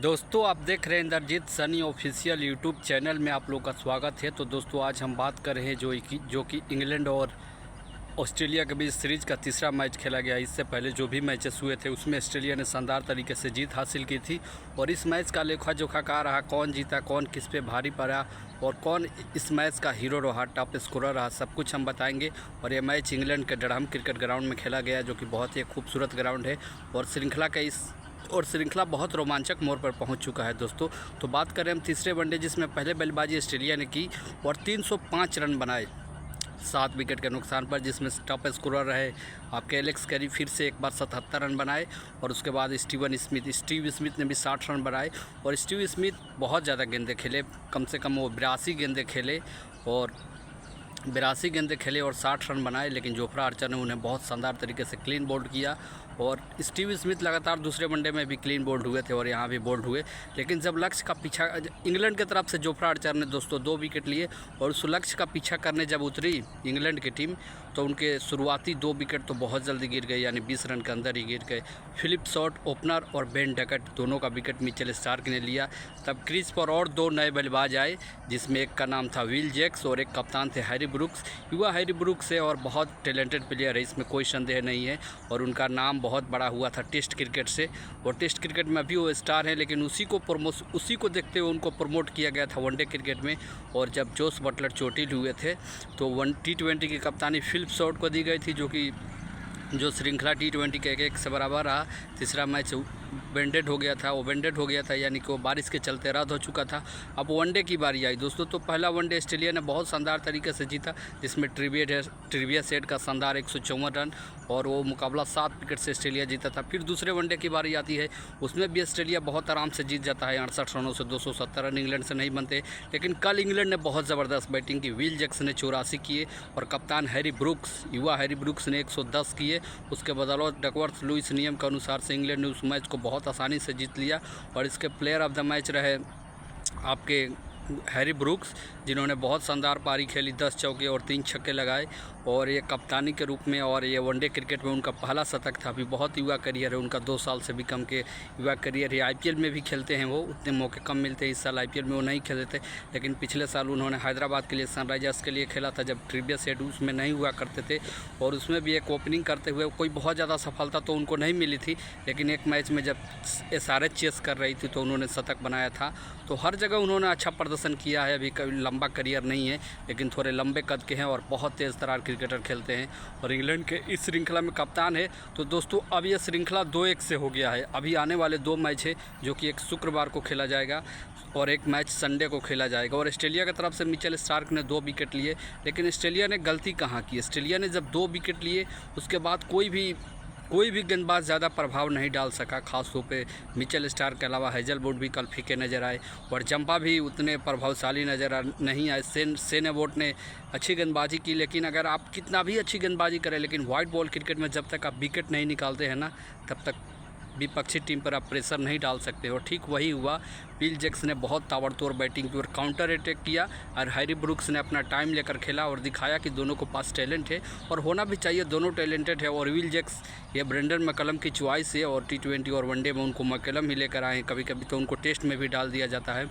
दोस्तों आप देख रहे हैं Indrajit Sunny official YouTube channel में आप लोग का स्वागत है। तो दोस्तों आज हम बात कर रहे हैं जो कि इंग्लैंड और ऑस्ट्रेलिया के बीच सीरीज़ का तीसरा मैच खेला गया। इससे पहले जो भी मैचेस हुए थे उसमें ऑस्ट्रेलिया ने शानदार तरीके से जीत हासिल की थी और इस मैच का लेखा जोखा कहा रहा, कौन जीता, कौन किस पे भारी पड़ा और कौन इस मैच का हीरो रहा, टॉप स्कोरर रहा, सब कुछ हम बताएंगे। और ये मैच इंग्लैंड के डरहम क्रिकेट ग्राउंड में खेला गया जो कि बहुत ही खूबसूरत ग्राउंड है और श्रृंखला बहुत रोमांचक मोड़ पर पहुंच चुका है दोस्तों। तो बात करें हम तीसरे वनडे जिसमें पहले बल्लेबाजी ऑस्ट्रेलिया ने की और 305 रन बनाए 7 विकेट के नुकसान पर, जिसमें टॉप स्कोरर रहे आपके एलेक्स कैरी, फिर से एक बार 77 रन बनाए और उसके बाद स्टीव स्मिथ ने भी 60 रन बनाए। और स्टीव स्मिथ बहुत ज़्यादा गेंदें खेले, कम से कम वो 82 गेंदें खेले और 60 रन बनाए, लेकिन जोफ्रा आर्चर ने उन्हें बहुत शानदार तरीके से क्लीन बोल्ड किया। और स्टीव स्मिथ लगातार दूसरे वनडे में भी क्लीन बोल्ड हुए थे और यहाँ भी बोल्ड हुए, लेकिन जब लक्ष्य का पीछा इंग्लैंड की तरफ से जोफ्रा आर्चर ने दोस्तों 2 विकेट लिए और उस लक्ष्य का पीछा करने जब उतरी इंग्लैंड की टीम तो उनके शुरुआती 2 विकेट तो बहुत जल्दी गिर गए, यानी 20 रन के अंदर ही गिर गए। फिलिप शॉर्ट ओपनर और बेन डकट दोनों का विकेट मिचेल स्टार्क ने लिया। तब क्रीज पर और 2 नए बल्लेबाज आए, जिसमें एक का नाम था विल जैक्स और एक कप्तान थे हैरी ब्रुक्स। युवा हैरी ब्रुक्स है और बहुत टैलेंटेड प्लेयर है, इसमें कोई संदेह नहीं है। और उनका नाम बहुत बड़ा हुआ था टेस्ट क्रिकेट से और टेस्ट क्रिकेट में भी वो स्टार हैं, लेकिन उसी को देखते हुए उनको प्रमोट किया गया था वनडे क्रिकेट में। और जब जोस बटलर चोटिल हुए थे तो T20 की कप्तानी फिलिप शॉर्ट को दी गई थी, जो श्रृंखला T20 के 1-1 से बराबर रहा। तीसरा मैच वेंडेड हो गया था, यानी कि वो बारिश के चलते रद्द हो चुका था। अब वनडे की बारी आई दोस्तों। तो पहला वनडे ऑस्ट्रेलिया ने बहुत शानदार तरीके से जीता, जिसमें ट्रिविया सेट का शानदार 154 रन और वो मुकाबला 7 विकेट से ऑस्ट्रेलिया जीता था। फिर दूसरे वनडे की बारी आती है, उसमें भी ऑस्ट्रेलिया बहुत आराम से जीत जाता है 68 रनों से। 270 रन इंग्लैंड से नहीं बनते, लेकिन कल इंग्लैंड ने बहुत ज़बरदस्त बैटिंग की। विल जैक्स ने 84 किए और कप्तान युवा हैरी ब्रुक्स ने 110 किए। उसके बदौलत डकवर्थ लुईस नियम के अनुसार से इंग्लैंड ने उस मैच को बहुत आसानी से जीत लिया। और इसके प्लेयर ऑफ द मैच रहे आपके हैरी ब्रुक्स, जिन्होंने बहुत शानदार पारी खेली, 10 चौके और 3 छक्के लगाए। और ये कप्तानी के रूप में और ये वनडे क्रिकेट में उनका पहला शतक था। अभी बहुत युवा करियर है उनका, 2 साल से भी कम के युवा करियर है। IPL में भी खेलते हैं वो, उतने मौके कम मिलते हैं। इस साल IPL में वो नहीं खेले थे, लेकिन पिछले साल उन्होंने हैदराबाद के लिए, सनराइजर्स के लिए खेला था, जब ट्रिविया सेट उसमें नहीं हुआ करते थे। और उसमें भी एक ओपनिंग करते हुए कोई बहुत ज़्यादा सफलता तो उनको नहीं मिली थी, लेकिन एक मैच में जब SRH चेस कर रही थी तो उन्होंने शतक बनाया था। तो हर जगह उन्होंने अच्छा प्रदर्शन किया है। अभी कभी लंबा करियर नहीं है, लेकिन थोड़े लंबे कद के हैं और बहुत तेज़ तरार क्रिकेटर खेलते हैं और इंग्लैंड के इस श्रृंखला में कप्तान है। तो दोस्तों अब यह श्रृंखला 2-1 से हो गया है। अभी आने वाले 2 मैच है, जो कि एक शुक्रवार को खेला जाएगा और एक मैच संडे को खेला जाएगा। और ऑस्ट्रेलिया की तरफ से मिचेल स्टार्क ने 2 विकेट लिए, लेकिन ऑस्ट्रेलिया ने गलती कहाँ की? ऑस्ट्रेलिया ने जब 2 विकेट लिए उसके बाद कोई भी गेंदबाज ज़्यादा प्रभाव नहीं डाल सका। खास तौर पे मिचेल स्टार्क के अलावा हेजलवुड भी कल फीके नज़र आए और जंपा भी उतने प्रभावशाली नज़र नहीं आए। शेन वोट ने अच्छी गेंदबाजी की, लेकिन अगर आप कितना भी अच्छी गेंदबाजी करें, लेकिन वाइट बॉल क्रिकेट में जब तक आप विकेट नहीं निकालते हैं ना, तब तक विपक्षी टीम पर आप प्रेशर नहीं डाल सकते। और ठीक वही हुआ। विल जैक्स ने बहुत ताबड़तोड़ बैटिंग की और काउंटर अटैक किया और हैरी ब्रुक्स ने अपना टाइम लेकर खेला और दिखाया कि दोनों को पास टैलेंट है और होना भी चाहिए, दोनों टैलेंटेड है। और विल जैक्स ये ब्रेंडन मैकलम की चॉइस है और T20 और वनडे में उनको मैकलम ही लेकर आए हैं। कभी कभी तो उनको टेस्ट में भी डाल दिया जाता है,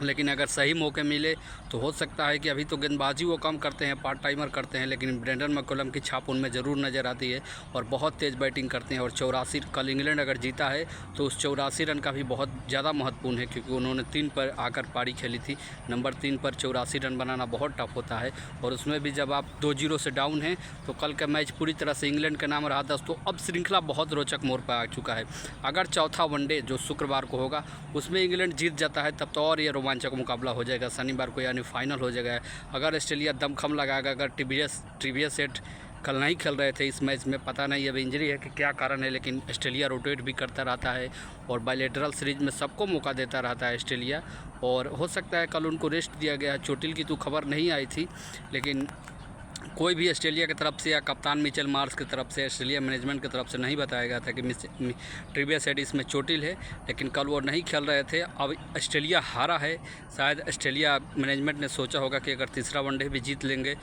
लेकिन अगर सही मौके मिले तो हो सकता है कि अभी तो गेंदबाजी वो कम करते हैं, पार्ट टाइमर करते हैं, लेकिन ब्रेंडन मैकलम की छाप उनमें ज़रूर नज़र आती है और बहुत तेज़ बैटिंग करते हैं। और 84 कल इंग्लैंड अगर जीता है तो उस 84 रन का भी बहुत ज़्यादा महत्वपूर्ण है, क्योंकि उन्होंने 3 पर आकर पारी खेली थी। नंबर 3 पर 84 रन बनाना बहुत टफ होता है और उसमें भी जब आप 2-0 से डाउन हैं तो कल का मैच पूरी तरह से इंग्लैंड के नाम रहा था। तो अब श्रृंखला बहुत रोचक मोड़ पर आ चुका है। अगर चौथा वनडे जो शुक्रवार को होगा उसमें इंग्लैंड जीत जाता है, तब तो और ये रोमांचक मुकाबला हो जाएगा शनिवार को, यानी फाइनल हो जाएगा। अगर ऑस्ट्रेलिया दमखम लगाएगा, अगर ट्रिविया सेट कल नहीं खेल रहे थे इस मैच में, पता नहीं अब इंजरी है कि क्या कारण है, लेकिन ऑस्ट्रेलिया रोटेट भी करता रहता है और बायलैटरल सीरीज में सबको मौका देता रहता है ऑस्ट्रेलिया। और हो सकता है कल उनको रेस्ट दिया गया। चोटिल की तो खबर नहीं आई थी, लेकिन कोई भी ऑस्ट्रेलिया की तरफ से या कप्तान मिचेल मार्श की तरफ से, ऑस्ट्रेलिया मैनेजमेंट की तरफ से नहीं बताया गया था कि ट्रिविया सेट इसमें चोटिल है, लेकिन कल वो नहीं खेल रहे थे। अब ऑस्ट्रेलिया हारा है, शायद ऑस्ट्रेलिया मैनेजमेंट ने सोचा होगा कि अगर तीसरा वनडे भी जीत लेंगे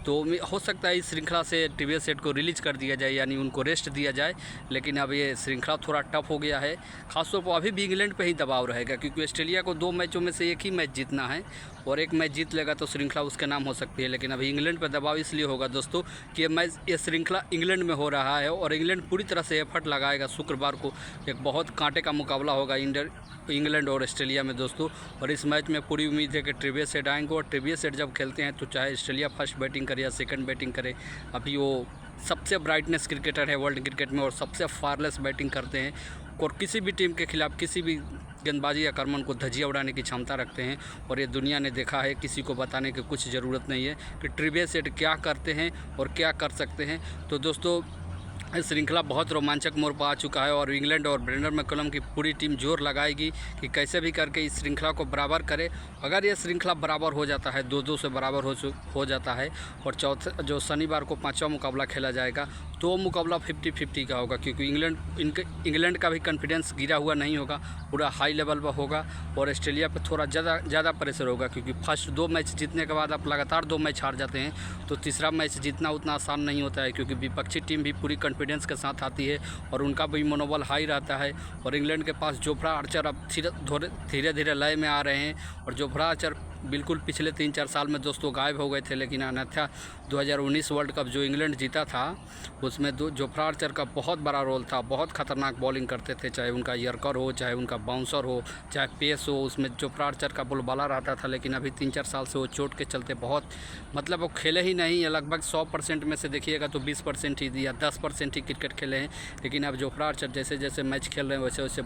तो हो सकता है इस श्रृंखला से टीवीएस सेट को रिलीज़ कर दिया जाए, यानी उनको रेस्ट दिया जाए। लेकिन अब ये श्रृंखला थोड़ा टफ हो गया है, खासतौर पर अभी भी इंग्लैंड पे ही दबाव रहेगा, क्योंकि ऑस्ट्रेलिया को 2 मैचों में से एक ही मैच जीतना है, और एक मैच जीत लेगा तो श्रृंखला उसके नाम हो सकती है। लेकिन अभी इंग्लैंड पर दबाव इसलिए होगा दोस्तों कि ये श्रृंखला इंग्लैंड में हो रहा है, और इंग्लैंड पूरी तरह से एफर्ट लगाएगा। शुक्रवार को एक बहुत कांटे का मुकाबला होगा इंग्लैंड और ऑस्ट्रेलिया में दोस्तों, और इस मैच में पूरी उम्मीद है कि टीवीएस सेट आएंगे। और टीवीएस सेट जब खेलते हैं तो चाहे ऑस्ट्रेलिया फर्स्ट बैटिंग करे या सेकंड बैटिंग करे, अभी वो सबसे ब्राइटनेस क्रिकेटर है वर्ल्ड क्रिकेट में, और सबसे फायरलेस बैटिंग करते हैं, और किसी भी टीम के खिलाफ किसी भी गेंदबाजी या आक्रमण को धज्जियां उड़ाने की क्षमता रखते हैं। और ये दुनिया ने देखा है, किसी को बताने की कुछ ज़रूरत नहीं है कि टीवीएस सेट क्या करते हैं और क्या कर सकते हैं। तो दोस्तों श्रृंखला बहुत रोमांचक मोड़ पर आ चुका है, और इंग्लैंड और ब्रेंडन मैकलम की पूरी टीम जोर लगाएगी कि कैसे भी करके इस श्रृंखला को बराबर करे। अगर ये श्रृंखला बराबर हो जाता है, 2-2 से बराबर हो जाता है, और चौथे जो शनिवार को 5वां मुकाबला खेला जाएगा, तो मुकाबला 50-50 का होगा, क्योंकि इंग्लैंड का भी कॉन्फिडेंस गिरा हुआ नहीं होगा, पूरा हाई लेवल पर होगा। और ऑस्ट्रेलिया पर थोड़ा ज़्यादा प्रेशर होगा, क्योंकि फर्स्ट 2 मैच जीतने के बाद आप लगातार 2 मैच हार जाते हैं, तो तीसरा मैच जीतना उतना आसान नहीं होता है, क्योंकि विपक्षी टीम भी पूरी कॉन्फिडेंस के साथ आती है और उनका भी मनोबल हाई रहता है। और इंग्लैंड के पास जोफ्रा आर्चर अब धीरे धीरे लय में आ रहे हैं, और जोफ्रा आर्चर बिल्कुल पिछले 3-4 साल में दोस्तों गायब हो गए थे, लेकिन अन्यथा 2019 वर्ल्ड कप जो इंग्लैंड जीता था उसमें जोफ्रा आर्चर का बहुत बड़ा रोल था। बहुत ख़तरनाक बॉलिंग करते थे, चाहे उनका यर्कर हो, चाहे उनका बाउंसर हो, चाहे पेस हो, उसमें जोफ्रा आर्चर का बोलबाला रहता था। लेकिन अभी 3-4 साल से वो चोट के चलते बहुत वो खेले ही नहीं है। लगभग 100% में से देखिएगा तो 20% ही या 10% ही क्रिकेट खेले हैं। लेकिन अब जोफ्रा आर्चर जैसे जैसे मैच खेल रहे हैं वैसे वैसे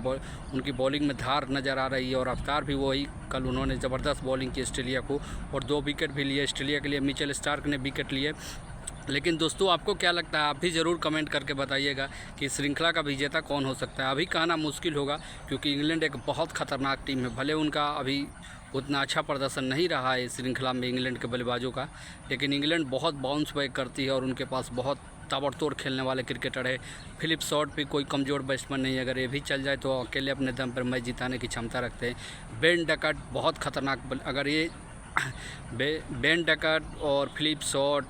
उनकी बॉलिंग में धार नज़र आ रही है, और रफ्तार भी वही। कल उन्होंने ज़बरदस्त बॉलिंग की ऑस्ट्रेलिया को, और 2 विकेट भी लिए ऑस्ट्रेलिया के लिए। मिचेल स्टार्क ने विकेट लिए। लेकिन दोस्तों आपको क्या लगता है, आप भी ज़रूर कमेंट करके बताइएगा कि श्रृंखला का विजेता कौन हो सकता है। अभी कहना मुश्किल होगा, क्योंकि इंग्लैंड एक बहुत ख़तरनाक टीम है। भले उनका अभी उतना अच्छा प्रदर्शन नहीं रहा है इस श्रृंखला में इंग्लैंड के बल्लेबाजों का, लेकिन इंग्लैंड बहुत बाउंस बैक करती है, और उनके पास बहुत ताबड़तोड़ खेलने वाले क्रिकेटर है। फिलिप शॉर्ट भी कोई कमज़ोर बैट्समैन नहीं है, अगर ये भी चल जाए तो अकेले अपने दम पर मैच जिताने की क्षमता रखते हैं। बेन डकट बहुत ख़तरनाक, अगर ये बेन डकट और फिलिप शॉर्ट,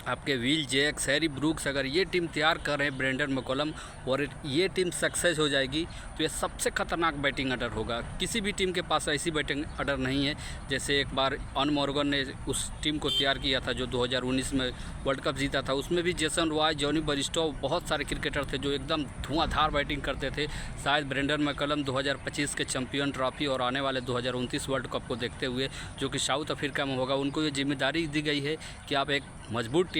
आपके विल जैक्स, हैरी ब्रूक्स, अगर ये टीम तैयार कर रहे हैं ब्रेंडन मैकलम, और ये टीम सक्सेस हो जाएगी, तो ये सबसे ख़तरनाक बैटिंग ऑर्डर होगा। किसी भी टीम के पास ऐसी बैटिंग ऑर्डर नहीं है। जैसे एक बार ऑन मॉर्गन ने उस टीम को तैयार किया था जो 2019 में वर्ल्ड कप जीता था, उसमें भी जेसन रॉय, जॉनी बरिस्टो, बहुत सारे क्रिकेटर थे जो एकदम धुआंधार बैटिंग करते थे। शायद ब्रेंडन मैकलम 2025 के चैम्पियन ट्रॉफी और आने वाले 2029 वर्ल्ड कप को देखते हुए, जो कि साउथ अफ्रीका में होगा, उनको ये जिम्मेदारी दी गई है कि आप एक मजबूत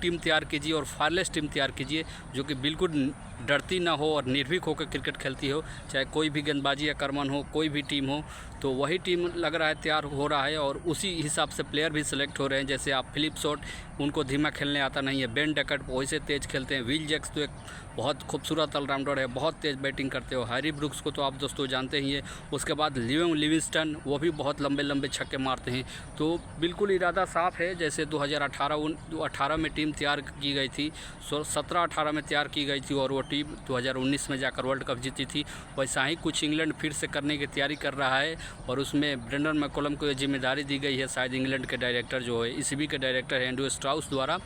टीम तैयार कीजिए और फायरलेस टीम तैयार कीजिए, जो कि बिल्कुल डरती ना हो और निर्भीक होकर क्रिकेट खेलती हो। चाहे कोई भी गेंदबाजी या आक्रमण हो, कोई भी टीम हो, तो वही टीम लग रहा है तैयार हो रहा है, और उसी हिसाब से प्लेयर भी सिलेक्ट हो रहे हैं। जैसे आप फिलिप शॉर्ट, उनको धीमा खेलने आता नहीं है। बेन डकट वैसे तेज़ खेलते हैं। विल जैक्स तो एक बहुत खूबसूरत ऑलराउंडर है, बहुत तेज़ बैटिंग करते हो। हैरी ब्रूक्स को तो आप दोस्तों जानते ही हैं। उसके बाद लिविंगस्टन, वो भी बहुत लंबे लंबे छक्के मारते हैं। तो बिल्कुल इरादा साफ है। जैसे 2018 में टीम तैयार की गई थी, 17-18 में तैयार की गई थी, और वो टीम 2019 में जाकर वर्ल्ड कप जीती थी, वैसा ही कुछ इंग्लैंड फिर से करने की तैयारी कर रहा है। और उसमें ब्रेंडन मैकलम को ये जिम्मेदारी दी गई है, शायद इंग्लैंड के डायरेक्टर जो है, ईसीबी के डायरेक्टर एंड्रू स्ट्राउस द्वारा।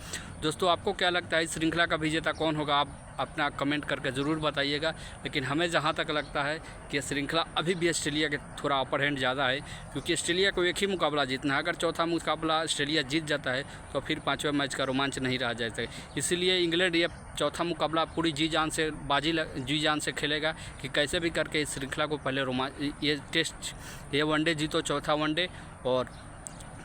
दोस्तों आपको क्या लगता है इस श्रृंखला का विजेता कौन होगा, आप अपना कमेंट करके ज़रूर बताइएगा। लेकिन हमें जहाँ तक लगता है कि श्रृंखला अभी भी ऑस्ट्रेलिया के थोड़ा अपर हैंड ज़्यादा है, क्योंकि ऑस्ट्रेलिया को एक ही मुकाबला जीतना है। अगर चौथा मुकाबला ऑस्ट्रेलिया जीत जाता है तो फिर 5वें मैच का रोमांच नहीं रह जाता है। इसीलिए इंग्लैंड ये चौथा मुकाबला पूरी जी जान से खेलेगा कि कैसे भी करके इस श्रृंखला को पहले ये वनडे जीतो, चौथा वनडे, और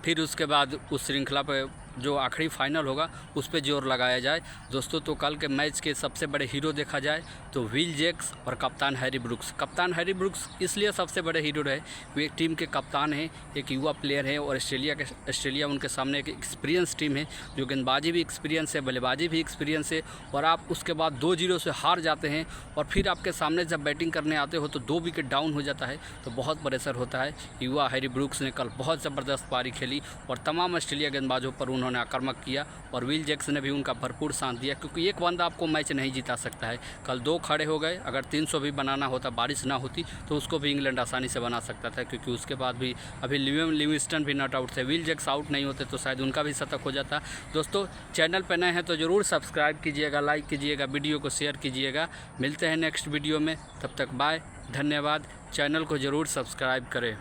फिर उसके बाद उस श्रृंखला पर जो आखिरी फाइनल होगा उस पर जोर लगाया जाए। दोस्तों तो कल के मैच के सबसे बड़े हीरो देखा जाए तो विल जैक्स और कप्तान हैरी ब्रूक्स। कप्तान हैरी ब्रूक्स इसलिए सबसे बड़े हीरो रहे, वो एक टीम के कप्तान हैं, एक युवा प्लेयर हैं, और ऑस्ट्रेलिया उनके सामने एक एक्सपीरियंस टीम है, जो गेंदबाजी भी एक्सपीरियंस है, बल्लेबाजी भी एक्सपीरियंस है। और आप उसके बाद 2-0 से हार जाते हैं, और फिर आपके सामने जब बैटिंग करने आते हो तो 2 विकेट डाउन हो जाता है, तो बहुत प्रेशर होता है। युवा हैरी ब्रूक्स ने कल बहुत ज़बरदस्त पारी खेली, और तमाम ऑस्ट्रेलिया गेंदबाजों पर उन्होंने आक्रामक किया और विल जैक्स ने भी उनका भरपूर साथ दिया, क्योंकि एक बंदा आपको मैच नहीं जिता सकता है। कल 2 खड़े हो गए, अगर 300 भी बनाना होता, बारिश ना होती तो उसको भी इंग्लैंड आसानी से बना सकता था, क्योंकि उसके बाद भी अभी लिवियम लिविंगस्टन भी नॉट आउट थे। विल जैक्स आउट नहीं होते तो शायद उनका भी शतक हो जाता। दोस्तों, चैनल पर नए हैं तो ज़रूर सब्सक्राइब कीजिएगा, लाइक कीजिएगा, वीडियो को शेयर कीजिएगा। मिलते हैं नेक्स्ट वीडियो में, तब तक बाय, धन्यवाद। चैनल को ज़रूर सब्सक्राइब करें।